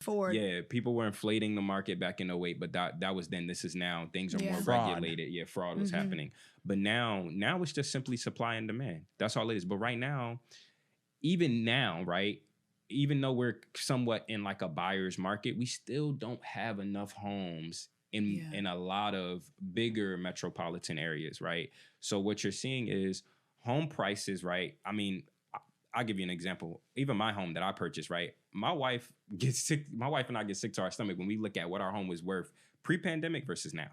Ford. Yeah, people were inflating the market back in '08, but that was then. This is now. Things are more regulated. Yeah, fraud was happening. But now it's just simply supply and demand. That's all it is. But right now, even now, right, even though we're somewhat in like a buyer's market, we still don't have enough homes in a lot of bigger metropolitan areas, right? So what you're seeing is home prices, right? I mean, I'll give you an example. Even my home that I purchased, right? My wife and I get sick to our stomach when we look at what our home was worth pre-pandemic versus now.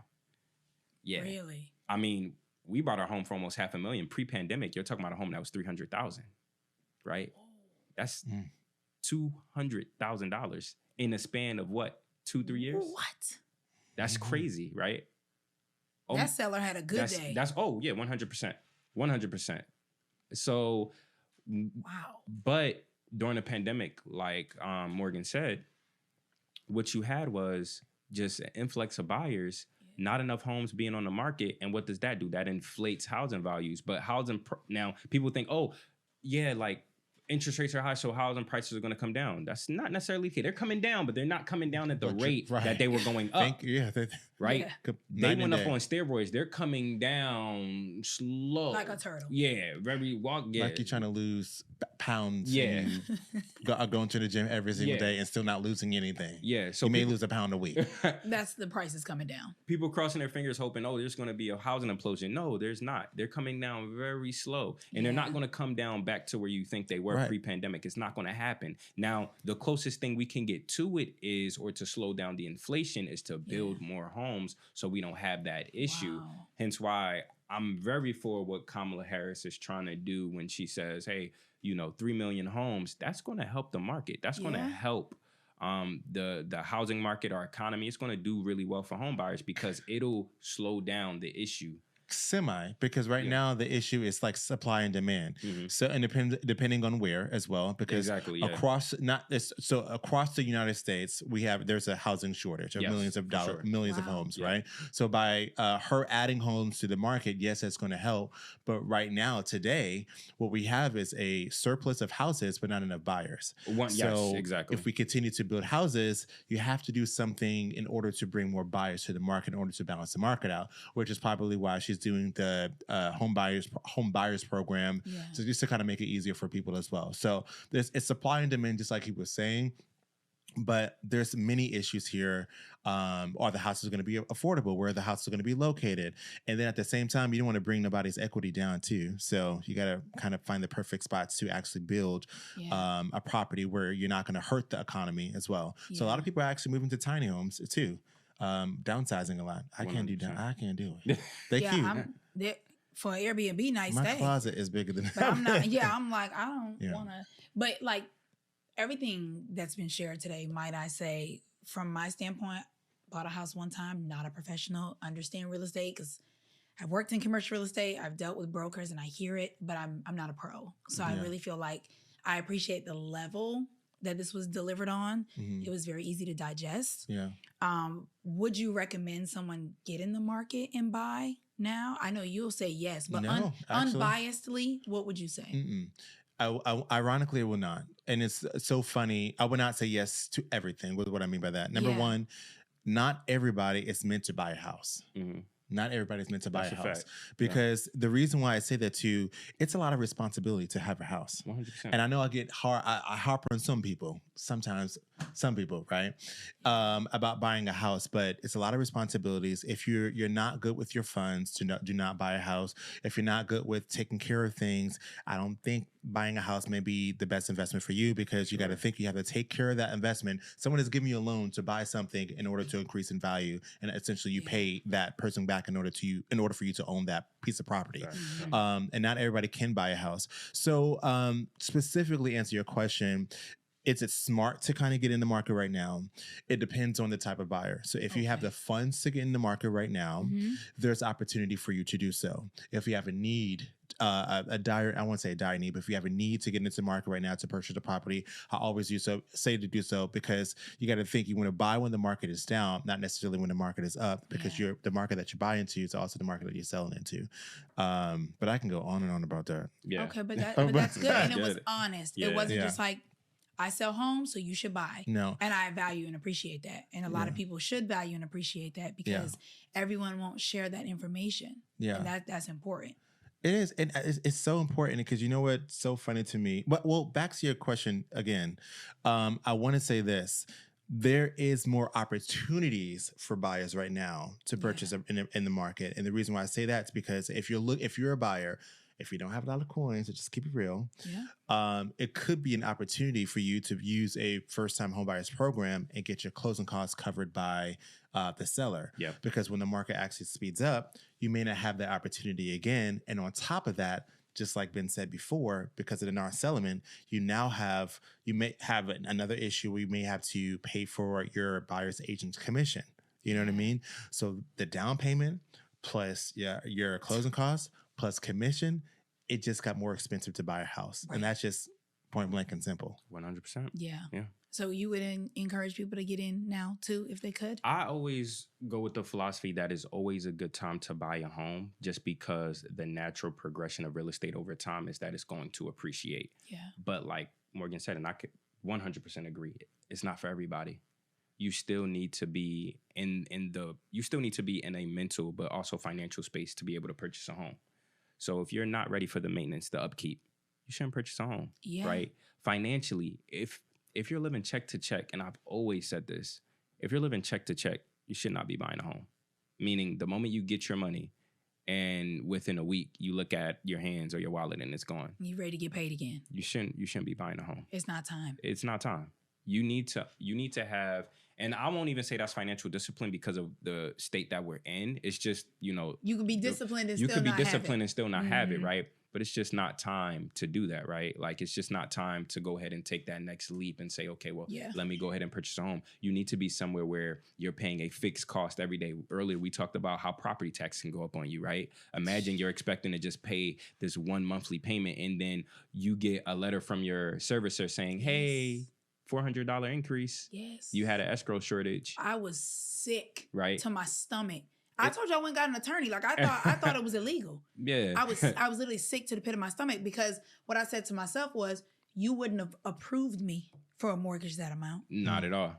Yeah. Really? I mean, we bought our home for almost $500,000 pre-pandemic. You're talking about a home that was $300,000, right? That's $200,000 in a span of what? 2-3 years? What? That's crazy, right? That seller had a good day. 100%. 100%. So, wow. But during the pandemic, like Morgan said, what you had was just an influx of buyers, not enough homes being on the market. And what does that do? That inflates housing values. But now people think, oh, yeah, like interest rates are high, so housing prices are going to come down. That's not necessarily the case. They're coming down, but they're not coming down at the rate that they were going up. Right? Yeah. They went up on steroids. They're coming down slow. Like a turtle. Yeah. Like you're trying to lose pounds. Yeah. Going to the gym every single day and still not losing anything. Yeah. So you may lose a pound a week. That's the prices coming down. People crossing their fingers hoping, oh, there's going to be a housing implosion. No, there's not. They're coming down very slow. And they're not going to come down back to where you think they were pre-pandemic. It's not going to happen. Now, the closest thing we can get to it is, or to slow down the inflation, is to build more homes so we don't have that issue. Wow. Hence why I'm very for what Kamala Harris is trying to do when she says, hey, 3 million homes, that's going to help the market. That's going to help the housing market, our economy. It's going to do really well for home buyers because it'll slow down the issue. Because right now the issue is like supply and demand. So and depending on where as well, because across the United States there's a housing shortage of millions of homes, right? So by her adding homes to the market, yes, that's going to help. But right now, today, what we have is a surplus of houses, but not enough buyers. If we continue to build houses, you have to do something in order to bring more buyers to the market, in order to balance the market out, which is probably why she's doing the home buyers program, so just to kind of make it easier for people as well. So it's supply and demand, just like he was saying. But there's many issues here. Are the houses going to be affordable? Where are the houses going to be located? And then at the same time, you don't want to bring nobody's equity down too. So you got to kind of find the perfect spots to actually build a property where you're not going to hurt the economy as well. So a lot of people are actually moving to tiny homes too. Downsizing a lot. I can't do it. They're cute. For Airbnb nice My day. closet is bigger than but I'm not. Yeah, I'm like, I don't want to. But like everything that's been shared today, might I say, from my standpoint, bought a house one time, not a professional, understand real estate because I've worked in commercial real estate. I've dealt with brokers and I hear it, but I'm not a pro. So I really feel like I appreciate the level that this was delivered on. It was very easy to digest. Would you recommend someone get in the market and buy now? I know you'll say yes, but unbiasedly, what would you say? Ironically, I will not. And it's so funny. I would not say yes to everything. What I mean by that? Number one, not everybody is meant to buy a house. Not everybody's meant to buy a house. Because the reason why I say that too, it's a lot of responsibility to have a house. 100%. And I know I get I harp on some people, right? About buying a house, but it's a lot of responsibilities. If you're not good with your funds, do not buy a house. If you're not good with taking care of things, I don't think buying a house may be the best investment for you, because you got to think you have to take care of that investment. Someone is giving you a loan to buy something in order to increase in value, and essentially you pay that person back in order for you to own that piece of property. And not everybody can buy a house. So specifically answer your question, is it smart to kind of get in the market right now? It depends on the type of buyer. So if you have the funds to get in the market right now, there's opportunity for you to do so. If you have a need, I won't say a dire need, but if you have a need to get into the market right now to purchase a property, I always say to do so, because you got to think you want to buy when the market is down, not necessarily when the market is up, because the market that you buy into is also the market that you're selling into. But I can go on and on about that. Okay, but that's good. And it was honest. It wasn't just like, I sell homes, so you should buy. No. And I value and appreciate that. And a lot of people should value and appreciate that because everyone won't share that information. Yeah. And that's important. It is. And it's so important because you know what's so funny to me? But well, back to your question again. I want to say this. There is more opportunities for buyers right now to purchase in the market. And the reason why I say that is because if you're a buyer, if you don't have a lot of coins, so just keep it real, it could be an opportunity for you to use a first-time homebuyers program and get your closing costs covered by the seller. Yeah. Because when the market actually speeds up, you may not have that opportunity again. And on top of that, just like Ben said before, because of the non-settlement, you may have another issue where you may have to pay for your buyer's agent's commission. You know what I mean? So the down payment plus your closing costs plus commission, it just got more expensive to buy a house. Right. And that's just point blank and simple. 100%. Yeah. So you would encourage people to get in now too, if they could? I always go with the philosophy that is always a good time to buy a home just because the natural progression of real estate over time is that it's going to appreciate. Yeah. But like Morgan said, and I could 100% agree, it's not for everybody. You still need to be in a mental but also financial space to be able to purchase a home. So if you're not ready for the maintenance, the upkeep, you shouldn't purchase a home, right? Financially, if you're living check to check, and I've always said this, if you're living check to check, you should not be buying a home. Meaning the moment you get your money and within a week you look at your hands or your wallet and it's gone. You ready to get paid again. You shouldn't be buying a home. It's not time. It's not time. You need to have, and I won't even say that's financial discipline because of the state that we're in. It's just, you can be disciplined and still not have it, right? But it's just not time to do that, right? Like, it's just not time to go ahead and take that next leap and say, okay, well, let me go ahead and purchase a home. You need to be somewhere where you're paying a fixed cost every day. Earlier, we talked about how property tax can go up on you, right? Imagine you're expecting to just pay this one monthly payment, and then you get a letter from your servicer saying, hey, $400 increase. Yes. You had an escrow shortage. I was sick to my stomach. I told you I went and got an attorney. Like I thought it was illegal. Yeah. I was literally sick to the pit of my stomach because what I said to myself was, you wouldn't have approved me for a mortgage that amount. Not at all.